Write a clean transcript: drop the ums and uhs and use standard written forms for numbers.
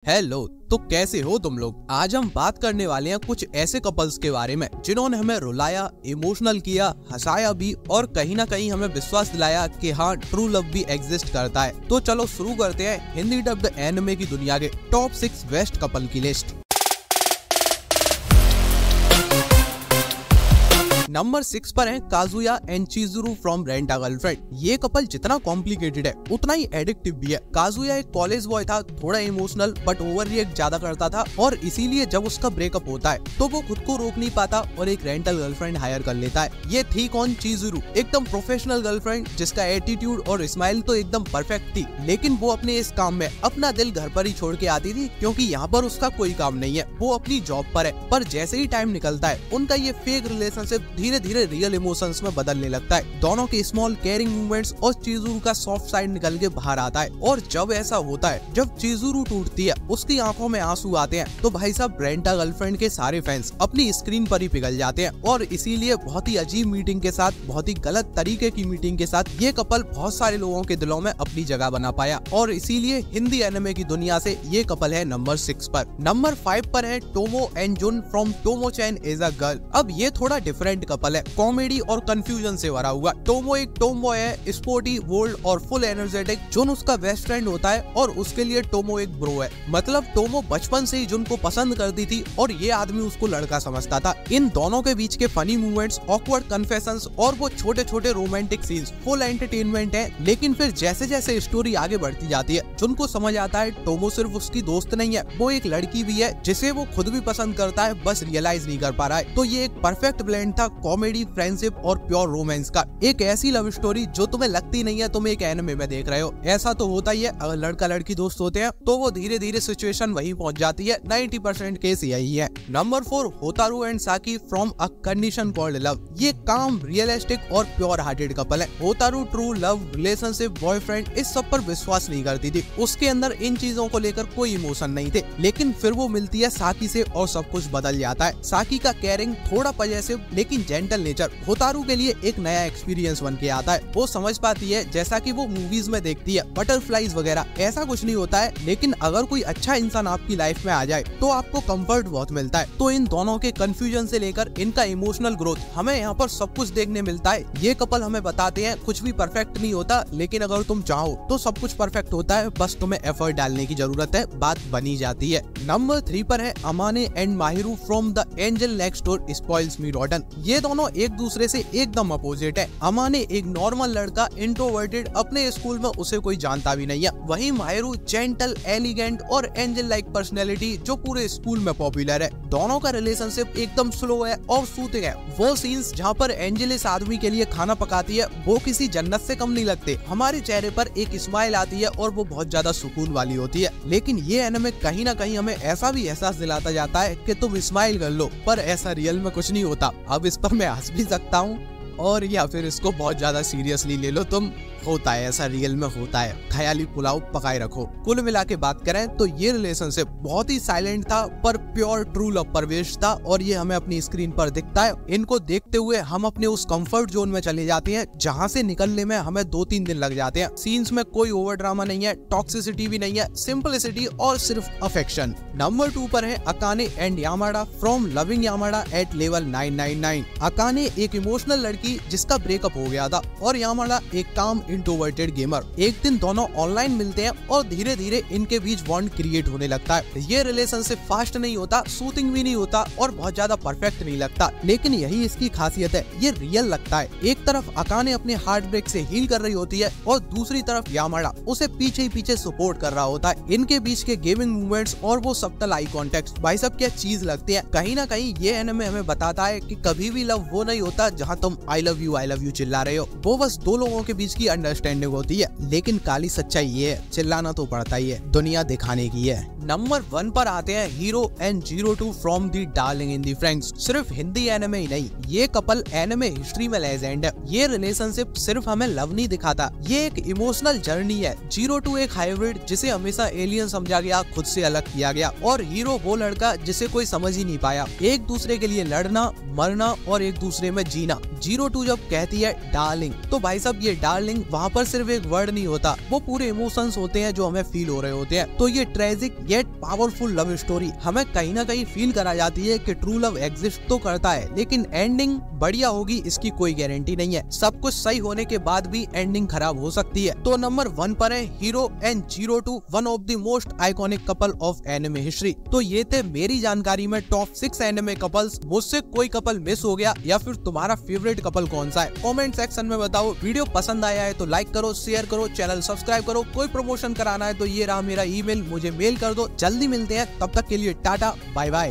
Hello, तो कैसे हो तुम लोग। आज हम बात करने वाले हैं कुछ ऐसे कपल्स के बारे में जिन्होंने हमें रुलाया, इमोशनल किया, हंसाया भी और कहीं ना कहीं हमें विश्वास दिलाया कि हाँ, ट्रू लव भी एग्जिस्ट करता है। तो चलो शुरू करते हैं हिंदी डब्ड एनिमे की दुनिया के टॉप 6 बेस्ट कपल की लिस्ट। नंबर 6 पर है Kazuya and Chizuru from rent a girlfriend. ये कपल जितना कॉम्प्लिकेटेड है उतना ही एडिक्टिव भी है। काजुया एक कॉलेज बॉय था, थोड़ा इमोशनल बट ओवर रिएक्ट ज्यादा करता था और इसीलिए जब उसका ब्रेकअप होता है तो वो खुद को रोक नहीं पाता और एक रेंटल गर्लफ्रेंड हायर कर लेता है। ये थी कौन? चिजुरू, एकदम प्रोफेशनल गर्लफ्रेंड जिसका एटीट्यूड और स्माइल तो एकदम परफेक्ट थी, लेकिन वो अपने इस काम में अपना दिल घर पर ही छोड़ के आती थी क्योंकि यहाँ पर उसका कोई काम नहीं है, वो अपनी जॉब पर है। पर जैसे ही टाइम निकलता है उनका ये फेक रिलेशनशिप धीरे धीरे रियल इमोशंस में बदलने लगता है। दोनों के स्मॉल केयरिंग मूवमेंट्स और चिजुरू का सॉफ्ट साइड निकल के बाहर आता है और जब ऐसा होता है, जब चिजुरू टूटती है, उसकी आंखों में आंसू आते हैं, तो भाई साहब रेंट अ गर्लफ्रेंड के सारे फैंस अपनी स्क्रीन पर ही पिघल जाते हैं। और इसीलिए बहुत ही अजीब मीटिंग के साथ, बहुत ही गलत तरीके की मीटिंग के साथ ये कपल बहुत सारे लोगों के दिलों में अपनी जगह बना पाया और इसीलिए हिंदी एनिमे की दुनिया से ये कपल है नंबर 6 पर। नंबर 5 पर है Tomo and Jun from Tomo chan is a girl. अब ये थोड़ा डिफरेंट कपल है, कॉमेडी और कंफ्यूजन से भरा हुआ। टोमो एक टॉम बॉय है, स्पोर्टी, बोल्ड और फुल एनर्जेटिक। जुन उसका बेस्ट फ्रेंड होता है और उसके लिए टोमो एक ब्रो है। मतलब टोमो बचपन से ही जुन को पसंद करती थी और ये आदमी उसको लड़का समझता था। इन दोनों के बीच के फनी मूवमेंट्स, ऑकवर्ड कन्फेशंस और वो छोटे छोटे रोमांटिक सीन्स फुल एंटरटेनमेंट है। लेकिन फिर जैसे जैसे स्टोरी आगे बढ़ती जाती है, जुन को समझ आता है टोमो सिर्फ उसकी दोस्त नहीं है, वो एक लड़की भी है जिसे वो खुद भी पसंद करता है, बस रियलाइज नहीं कर पा रहा है। तो ये एक परफेक्ट ब्लेंड था कॉमेडी, फ्रेंडशिप और प्योर रोमांस का। एक ऐसी लव स्टोरी जो तुम्हें लगती नहीं है तुम एक एनिमे में देख रहे हो। ऐसा तो होता ही है, अगर लड़का लड़की दोस्त होते हैं तो वो धीरे धीरे सिचुएशन वहीं पहुंच जाती है। 90% केस यही है। नंबर 4 होतारू एंड साकी from a condition called love. ये काम, रियलिस्टिक और प्योर हार्टेड कपल है। होतारू ट्रू लव, रिलेशनशिप, बॉयफ्रेंड, इस सब पर विश्वास नहीं करती थी। उसके अंदर इन चीजों को लेकर कोई इमोशन नहीं थे, लेकिन फिर वो मिलती है साकी से और सब कुछ बदल जाता है। साकी का केयरिंग, थोड़ा पजेसिव लेकिन जेंटल नेचर होतारू के लिए एक नया एक्सपीरियंस बन के आता है। वो समझ पाती है, जैसा कि वो मूवीज में देखती है, बटरफ्लाईज वगैरह ऐसा कुछ नहीं होता है, लेकिन अगर कोई अच्छा इंसान आपकी लाइफ में आ जाए तो आपको कंफर्ट बहुत मिलता है। तो इन दोनों के कंफ्यूजन से लेकर इनका इमोशनल ग्रोथ, हमें यहाँ पर सब कुछ देखने मिलता है। ये कपल हमें बताते हैं कुछ भी परफेक्ट नहीं होता, लेकिन अगर तुम चाहो तो सब कुछ परफेक्ट होता है, बस तुम्हें एफर्ट डालने की जरूरत है, बात बनी जाती है। नंबर 3 पर है Amane and Mahiru from the angel next door spoils me rotten. ये दोनों एक दूसरे से एकदम अपोजिट है। अमाने एक नॉर्मल लड़का, इंट्रोवर्टेड, अपने स्कूल में उसे कोई जानता भी नहीं है। वहीं माहिरू जेंटल, एलिगेंट और एंजल लाइक पर्सनैलिटी जो पूरे स्कूल में पॉपुलर है। दोनों का रिलेशनशिप एकदम स्लो है और सूथिंग है। वो सीन्स जहाँ पर एंजल इस आदमी के लिए खाना पकाती है वो किसी जन्नत से कम नहीं लगते। हमारे चेहरे पर एक स्माइल आती है और वो बहुत ज्यादा सुकून वाली होती है। लेकिन ये एनिमे कहीं ना कहीं हमें ऐसा भी एहसास दिलाता जाता है कि तुम स्माइल कर लो, पर ऐसा रियल में कुछ नहीं होता। अब इस पर मैं हंस भी सकता हूँ और या फिर इसको बहुत ज्यादा सीरियसली ले लो तुम, होता है ऐसा, रियल में होता है। ख्याली पुलाव पकाए रखो। कुल मिला के बात करें तो ये रिलेशनशिप बहुत ही साइलेंट था पर प्योर ट्रू लव पर बेस्ड था और ये हमें अपनी स्क्रीन पर दिखता है। इनको देखते हुए हम अपने उस कंफर्ट जोन में चले जाते हैं जहाँ से निकलने में हमें 2-3 दिन लग जाते हैं। सीन्स में कोई ओवर ड्रामा नहीं है, टॉक्सिसिटी भी नहीं है, सिंपलिसिटी और सिर्फ अफेक्शन। नंबर 2 पर है Akane and Yamada from loving Yamada at level 999। Akane एक इमोशनल लड़की जिसका ब्रेकअप हो गया था और यामाडा एक काम इंट्रोवर्टेड गेमर। एक दिन दोनों ऑनलाइन मिलते हैं और धीरे धीरे इनके बीच बॉन्ड क्रिएट होने लगता है। ये रिलेशनशिप फास्ट नहीं होता, सूथिंग भी नहीं होता और बहुत ज्यादा परफेक्ट नहीं लगता, लेकिन यही इसकी खासियत है, ये रियल लगता है। एक तरफ अकाने अपने हार्ट ब्रेक से हील कर रही होती है और दूसरी तरफ यामाडा उसे पीछे ही पीछे सपोर्ट कर रहा होता है। इनके बीच के गेमिंग मूवमेंट्स और वो सब्टल आई कॉन्टेक्ट, भाई सब क्या चीज लगती है। कहीं ना कहीं ये एनिमे हमें बताता है कि कभी भी लव वो नहीं होता जहाँ तुम आई लव यू चिल्ला रहे हो, वो बस दो लोगों के बीच की अंडरस्टैंडिंग होती है। लेकिन काली सच्चाई ये है, चिल्लाना तो पड़ता ही है, दुनिया दिखाने की है। नंबर 1 पर आते हैं hero and 02 from the darling in the friends. सिर्फ हिंदी एनिमे ही नहीं, ये कपल एनिमे हिस्ट्री में लेजेंड है। ये रिलेशनशिप सिर्फ हमें लव नहीं दिखाता, ये एक इमोशनल जर्नी है। 02 एक हाइब्रिड जिसे हमेशा एलियन समझा गया, खुद से अलग किया गया, और हीरो वो लड़का जिसे कोई समझ ही नहीं पाया। एक दूसरे के लिए लड़ना, मरना और एक दूसरे में जीना। 02 जब कहती है डार्लिंग, तो भाई साहब ये डार्लिंग वहाँ पर सिर्फ एक वर्ड नहीं होता, वो पूरे इमोशंस होते हैं जो हमें फील हो रहे होते हैं। तो ये tragic yet powerful love story. हमें कहीं ना कहीं फील करा जाती है कि ट्रू लव एग्जिस्ट तो करता है, लेकिन एंडिंग बढ़िया होगी इसकी कोई गारंटी नहीं है। सब कुछ सही होने के बाद भी एंडिंग खराब हो सकती है। तो नंबर 1 पर है hero and zero, one of the most iconic couple of anime history. तो ये थे मेरी जानकारी में टॉप 6 एनिमे कपल्स। मुझसे कोई कपल मिस हो गया या फिर तुम्हारा फेवरेट कपल कौन सा है, कमेंट सेक्शन में बताओ। वीडियो पसंद आया है तो लाइक करो, शेयर करो, चैनल सब्सक्राइब करो। कोई प्रमोशन कराना है तो ये रहा मेरा ईमेल, मुझे मेल कर दो। जल्दी मिलते हैं, तब तक के लिए टाटा बाय बाय।